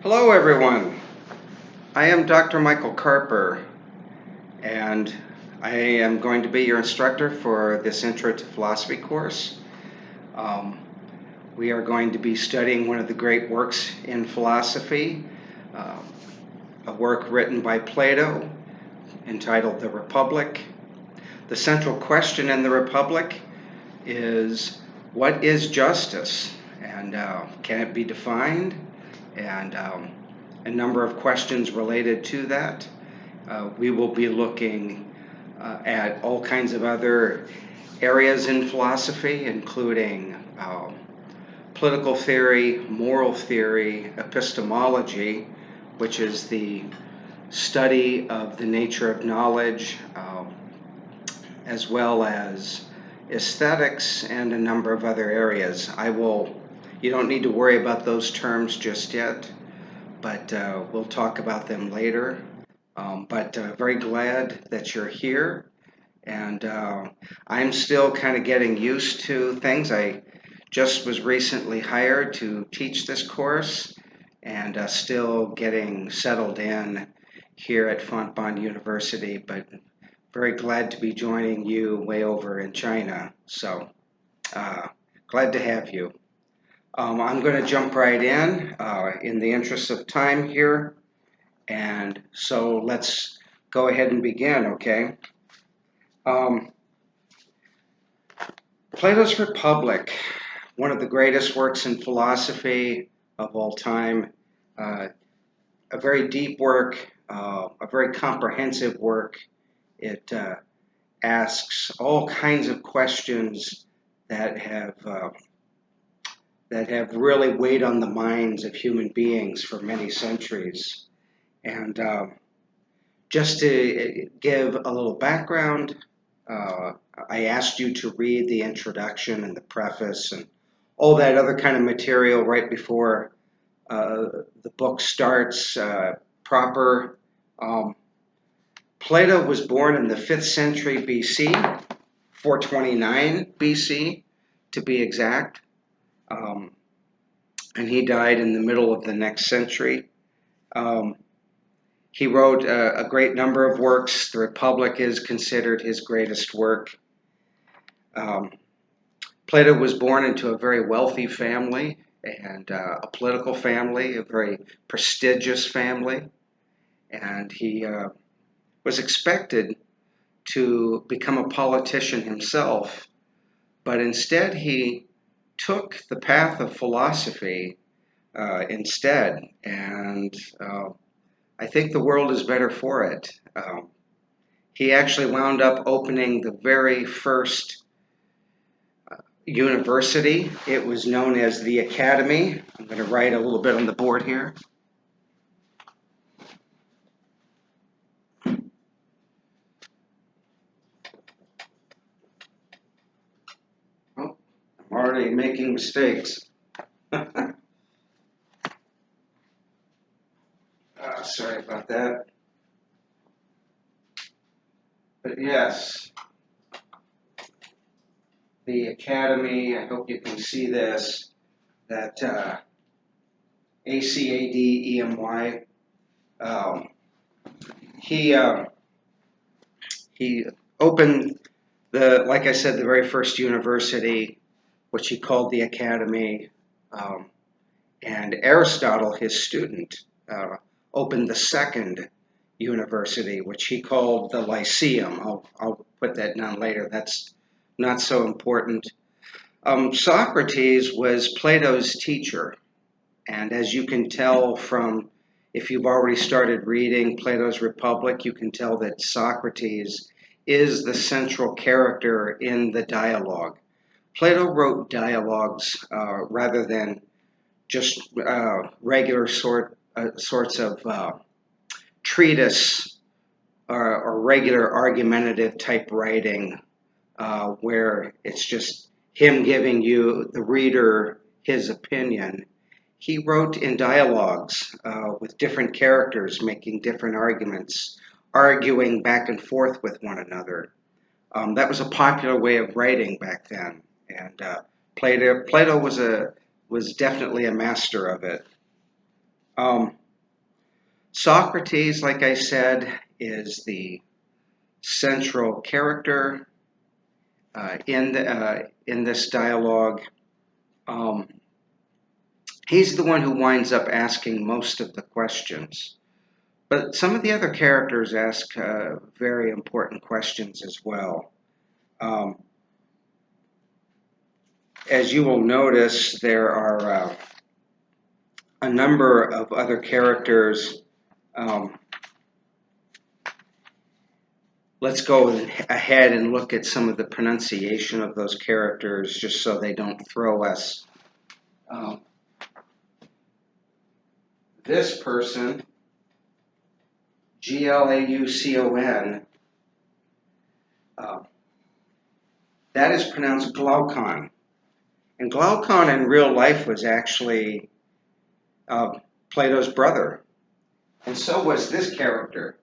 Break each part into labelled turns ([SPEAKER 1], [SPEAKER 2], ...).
[SPEAKER 1] Hello, everyone. I am Dr. Michael Carper, and I am going to be your instructor for this Intro to Philosophy course. Um, we are going to be studying one of the great works in philosophy, uh, a work written by Plato entitled The Republic. The central question in The Republic is, what is justice, and can it be defined? And a number of questions related to that. We will be looking at all kinds of other areas in philosophy, including political theory, moral theory, epistemology, which is the study of the nature of knowledge, as well as aesthetics and a number of other areas. You don't need to worry about those terms just yet, but we'll talk about them later. But very glad that you're here. And I'm still kind of getting used to things. I just was recently hired to teach this course and still getting settled in here at Fontbonne University, but very glad to be joining you way over in China. So glad to have you. I'm going to jump right in the interest of time here. And so let's go ahead and begin, okay? Um, Plato's Republic, one of the greatest works in philosophy of all time, uh, a very deep work, a very comprehensive work. It asks all kinds of questions that have uh, that have really weighed on the minds of human beings for many centuries. And just to give a little background, uh, I asked you to read the introduction and the preface and all that other kind of material right before the book starts proper. Um, Plato was born in the 5th century BC, 429 BC to be exact, um, and he died in the middle of the next century. Um, He wrote a great number of works. The Republic is considered his greatest work. Um, Plato was born into a very wealthy family and a political family, a very prestigious family, and he was expected to become a politician himself, but instead he took the path of philosophy instead, and I think the world is better for it. He actually wound up opening the very first university. It was known as the Academy. I'm going to write a little bit on the board here. Oh, I'm already making mistakes. Sorry about that. But yes, the Academy, I hope you can see this, that Academy. Um, he, uh, he opened like I said, the very first university, which he called the Academy. Um, and Aristotle, his student, opened the second university, which he called the Lyceum. I'll put that down later. That's not so important. Socrates was Plato's teacher, and as you can tell from, if you've already started reading Plato's Republic, you can tell that Socrates is the central character in the dialogue. Plato wrote dialogues rather than just regular sorts of treatise or regular argumentative type writing where it's just him giving you, the reader, his opinion. He wrote in dialogues with different characters making different arguments, arguing back and forth with one another. That was a popular way of writing back then, and Plato was definitely a master of it. Um, Socrates, like I said, is the central character in this dialogue. Um, he's the one who winds up asking most of the questions. But some of the other characters ask very important questions as well. Um, as you will notice, there are a number of other characters. Um, let's go ahead and look at some of the pronunciation of those characters just so they don't throw us. Um, this person, Glaucon, uh, that is pronounced Glaucon. And Glaucon in real life was actually Plato's brother. And so was this character.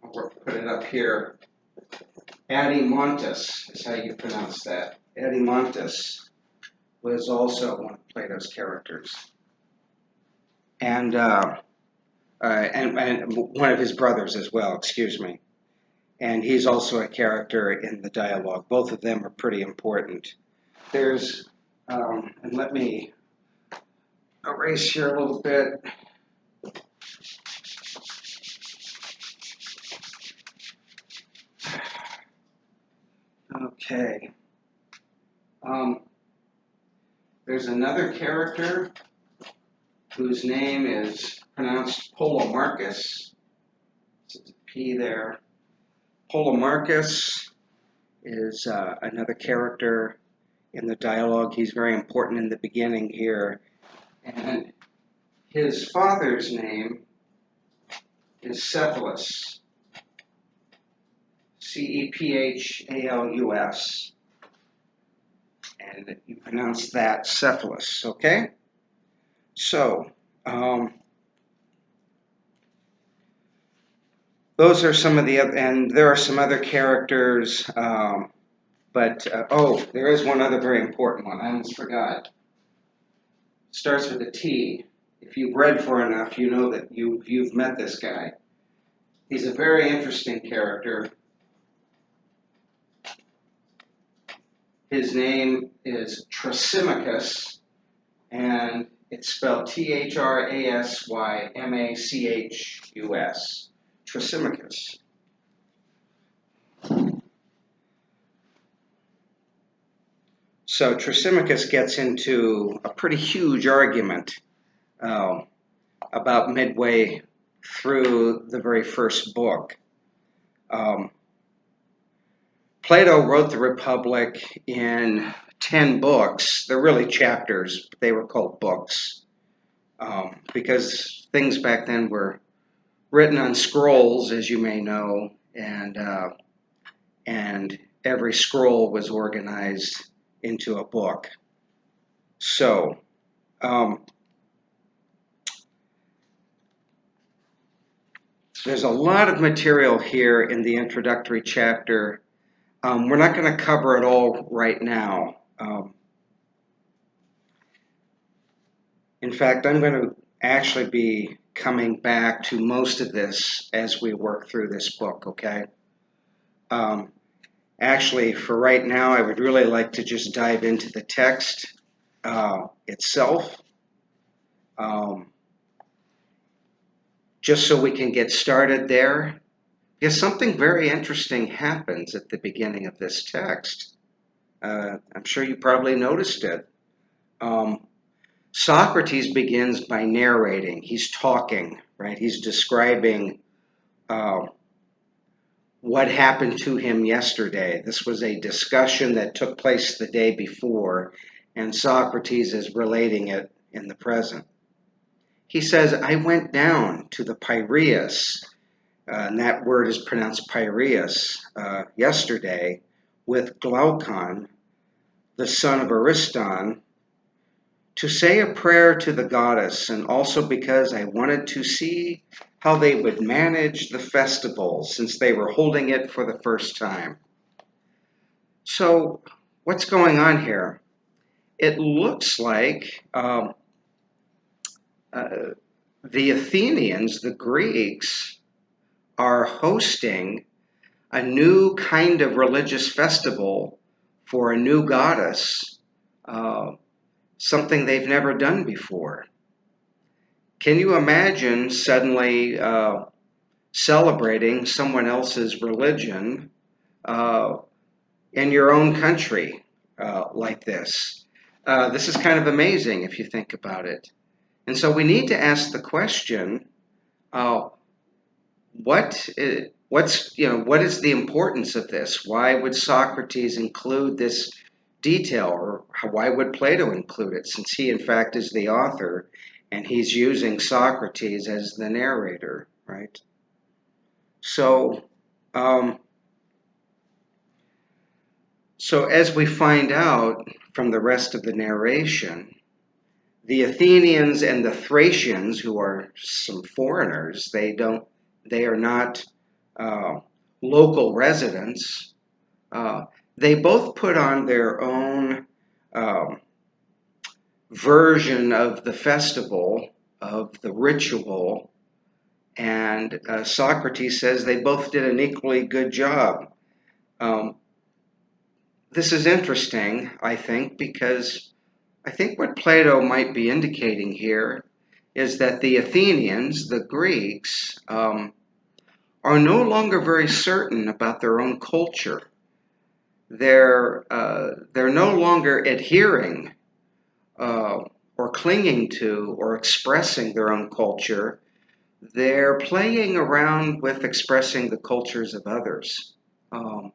[SPEAKER 1] I'll put it up here. Adimontus is how you pronounce that. Adimontus was also one of Plato's characters. And one of his brothers as well, excuse me. And he's also a character in the dialogue. Both of them are pretty important. There's, and let me erase here a little bit. Okay. There's another character whose name is pronounced Polemarchus. It's a P there. Polemarchus is another character in the dialogue. He's very important in the beginning here. And his father's name is Cephalus. Cephalus. And you pronounce that Cephalus, okay? So, those are some of the other, and there are some other characters, there is one other very important one. I almost forgot. Starts with a T. If you've read for enough, you know that you've met this guy. He's a very interesting character. His name is Thrasymachus, and it's spelled Trasymachus. Thrasymachus. So Thrasymachus gets into a pretty huge argument about midway through the very first book. Plato wrote the Republic in 10 books. They're really chapters, but they were called books because things back then were written on scrolls, as you may know, and every scroll was organized into a book. So, there's a lot of material here in the introductory chapter. We're not going to cover it all right now. In fact, I'm going to actually be coming back to most of this as we work through this book, okay? Actually, for right now, I would really like to just dive into the text itself, just so we can get started there. Because something very interesting happens at the beginning of this text. I'm sure you probably noticed it. Socrates begins by narrating. He's talking, right? He's describing what happened to him yesterday. This was a discussion that took place the day before, and Socrates is relating it in the present. He says, I went down to the Piraeus, and that word is pronounced Piraeus, yesterday, with Glaucon, the son of Ariston, to say a prayer to the goddess, and also because I wanted to see how they would manage the festival since they were holding it for the first time. So, what's going on here? It looks like Uh, the Athenians, the Greeks, are hosting a new kind of religious festival for a new goddess, uh, something they've never done before. Can you imagine suddenly celebrating someone else's religion uh, in your own country like this? This is kind of amazing if you think about it. And so we need to ask the question: uh, what is the importance of this? Why would Socrates include this detail, or why would Plato include it, since he in fact is the author and he's using Socrates as the narrator, right? So, um, so as we find out from the rest of the narration, the Athenians and the Thracians, who are some foreigners, they are not uh, local residents. Uh, they both put on their own um, version of the festival, of the ritual, and Socrates says they both did an equally good job. Um, this is interesting, I think, because I think what Plato might be indicating here is that the Athenians, the Greeks, are no longer very certain about their own culture. They're no longer adhering uh, or clinging to or expressing their own culture. They're playing around with expressing the cultures of others. Um,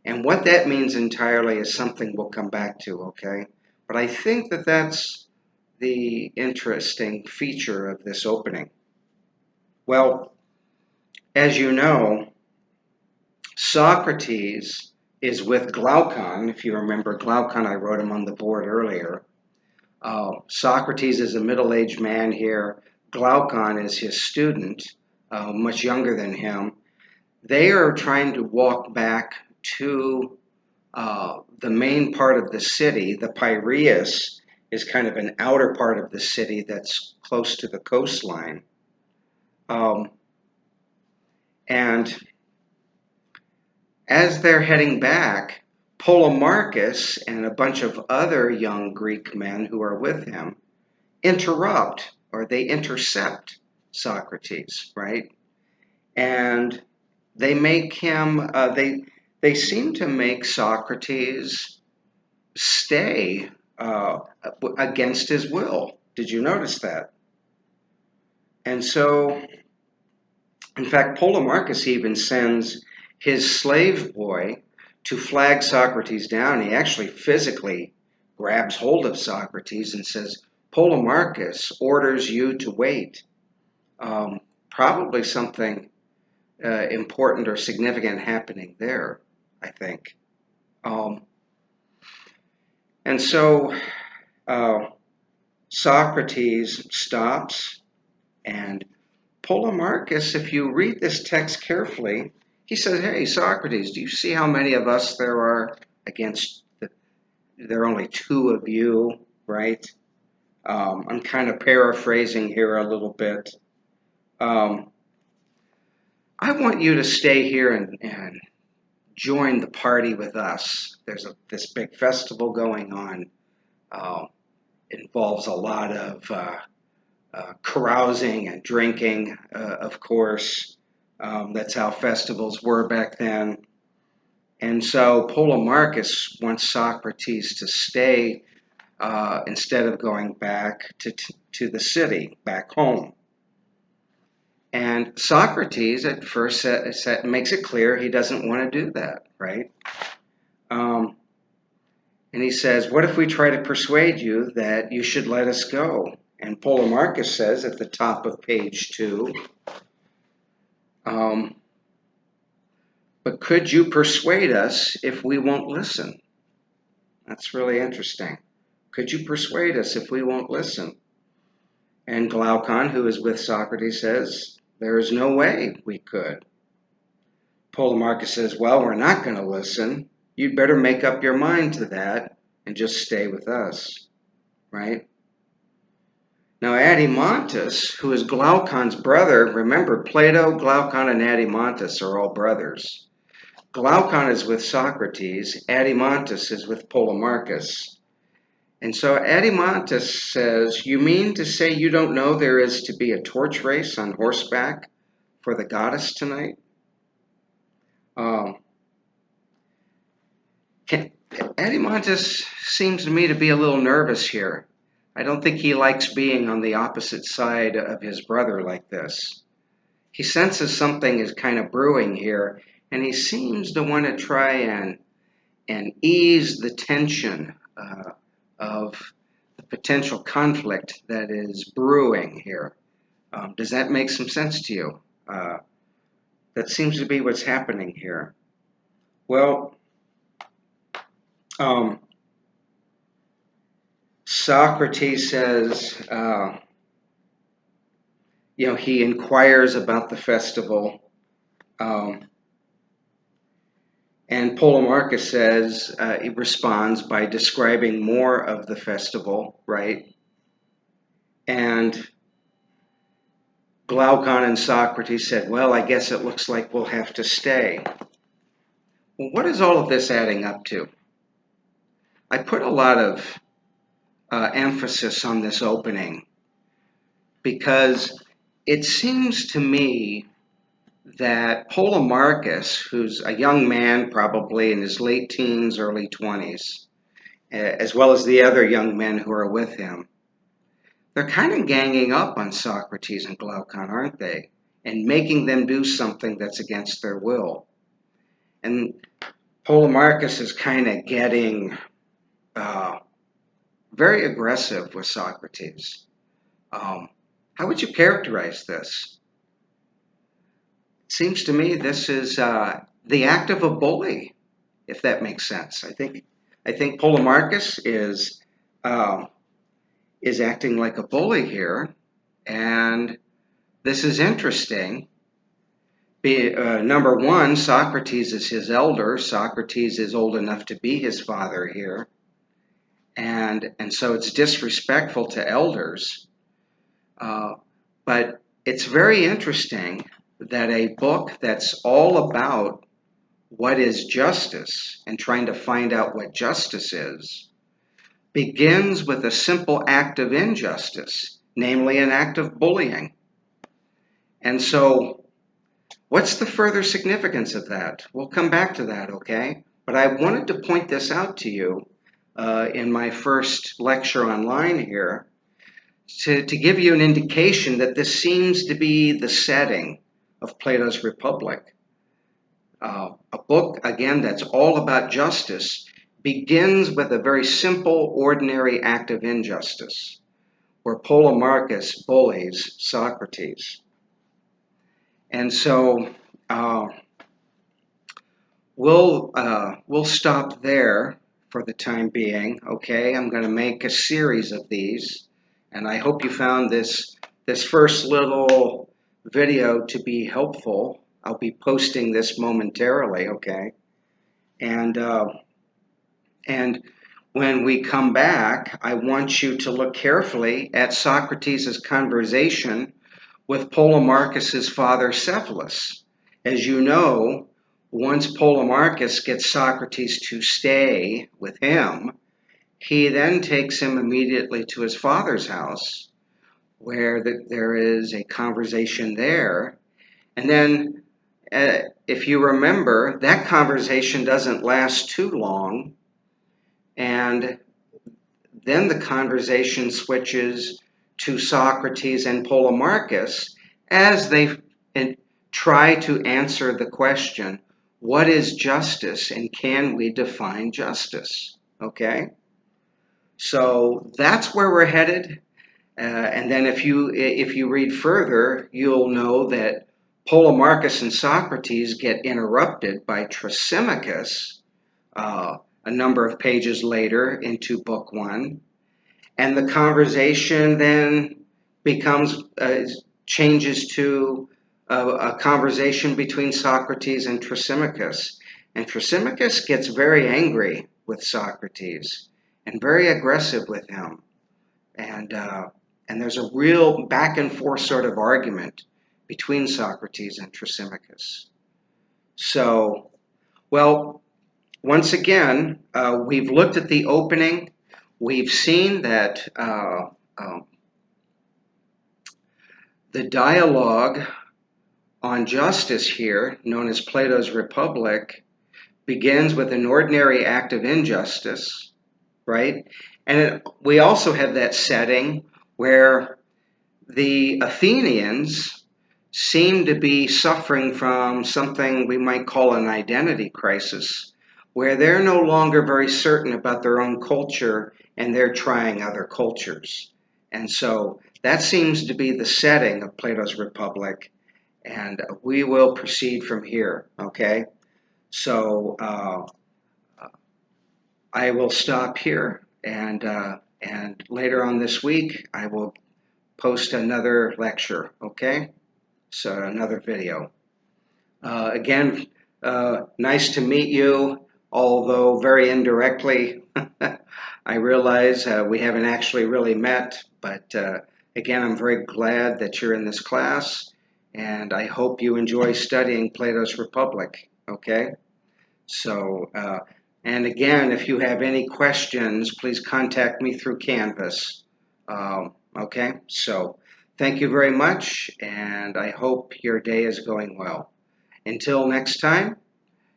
[SPEAKER 1] and what that means entirely is something we'll come back to, okay? But I think that that's the interesting feature of this opening. Well, as you know, Socrates is with Glaucon. If you remember Glaucon, I wrote him on the board earlier. Socrates is a middle-aged man here. Glaucon is his student, much younger than him. They are trying to walk back to the main part of the city. The Piraeus is kind of an outer part of the city that's close to the coastline. Um, and as they're heading back, Polemarchus and a bunch of other young Greek men who are with him interrupt, or they intercept Socrates, right? And they make him, they seem to make Socrates stay against his will. Did you notice that? And so, in fact, Polemarchus even sends his slave boy to flag Socrates down. He actually physically grabs hold of Socrates and says, Polemarchus orders you to wait. Probably something important or significant happening there, I think. Um, and so uh, Socrates stops, and Polemarchus, if you read this text carefully, he says, hey, Socrates, do you see how many of us there are against there are only two of you, right? I'm kind of paraphrasing here a little bit. Um, I want you to stay here and join the party with us. There's this big festival going on. Uh, involves a lot of carousing and drinking, of course. That's how festivals were back then. And so Polemarchus wants Socrates to stay instead of going back to the city, back home. And Socrates at first makes it clear he doesn't want to do that, right? Um, and he says, what if we try to persuade you that you should let us go? And Polemarchus says at the top of page 2, um, but could you persuade us if we won't listen? That's really interesting. Could you persuade us if we won't listen? And Glaucon, who is with Socrates, says, there is no way we could. Polemarchus says, well, we're not going to listen. You'd better make up your mind to that and just stay with us, right? Now, Adimantus, who is Glaucon's brother, remember Plato, Glaucon, and Adimantus are all brothers. Glaucon is with Socrates, Adimantus is with Polemarchus. And so Adimantus says, "You mean to say you don't know there is to be a torch race on horseback for the goddess tonight?" Um, Adimantus seems to me to be a little nervous here. I don't think he likes being on the opposite side of his brother like this. He senses something is kind of brewing here, and he seems to want to try and ease the tension of the potential conflict that is brewing here. Does that make some sense to you? That seems to be what's happening here. Well, Socrates says, he inquires about the festival. And Polemarchus says, he responds by describing more of the festival, right? And Glaucon and Socrates said, well, I guess it looks like we'll have to stay. Well, what is all of this adding up to? I put a lot of emphasis on this opening because it seems to me that Polemarchus, who's a young man probably in his late teens, early 20s, as well as the other young men who are with him, they're kind of ganging up on Socrates and Glaucon, aren't they? And making them do something that's against their will. And Polemarchus is kind of getting very aggressive with Socrates. How would you characterize this? It seems to me this is the act of a bully, if that makes sense. I think Polemarchus is acting like a bully here, and this is interesting. Number one, Socrates is his elder. Socrates is old enough to be his father here, and so it's disrespectful to elders. But it's very interesting that a book that's all about what is justice and trying to find out what justice is begins with a simple act of injustice, namely an act of bullying. And so, what's the further significance of that? We'll come back to that, okay? But I wanted to point this out to you in my first lecture online here to give you an indication that this seems to be the setting of Plato's Republic. A book, again, that's all about justice begins with a very simple, ordinary act of injustice, where Polemarchus bullies Socrates. And so we'll stop there for the time being, okay? I'm going to make a series of these, and I hope you found this first little video to be helpful. I'll be posting this momentarily, okay? And when we come back, I want you to look carefully at Socrates' conversation with Polemarchus' father Cephalus. As you know, once Polemarchus gets Socrates to stay with him, he then takes him immediately to his father's house, where there is a conversation there. And then, if you remember, that conversation doesn't last too long, and then the conversation switches to Socrates and Polemarchus as they try to answer the question, what is justice and can we define justice? Okay? So that's where we're headed. And then if you read further, you'll know that Polemarchus and Socrates get interrupted by Thrasymachus a number of pages later into book one. And the conversation then changes to a conversation between Socrates and Thrasymachus. And Thrasymachus gets very angry with Socrates and very aggressive with him. And And there's a real back and forth sort of argument between Socrates and Thrasymachus. So, well, once again, we've looked at the opening. We've seen that the dialogue on justice here, known as Plato's Republic, begins with an ordinary act of injustice, right? And we also have that setting where the Athenians seem to be suffering from something we might call an identity crisis, where they're no longer very certain about their own culture and they're trying other cultures. And so that seems to be the setting of Plato's Republic, and we will proceed from here, okay? So I will stop here, and later on this week, I will post another lecture, okay? So another video. Again, nice to meet you, although very indirectly. I realize we haven't actually really met, but again, I'm very glad that you're in this class, and I hope you enjoy studying Plato's Republic, okay? So, and again, if you have any questions, please contact me through Canvas. Okay, so thank you very much, and I hope your day is going well. Until next time,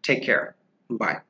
[SPEAKER 1] take care. Bye.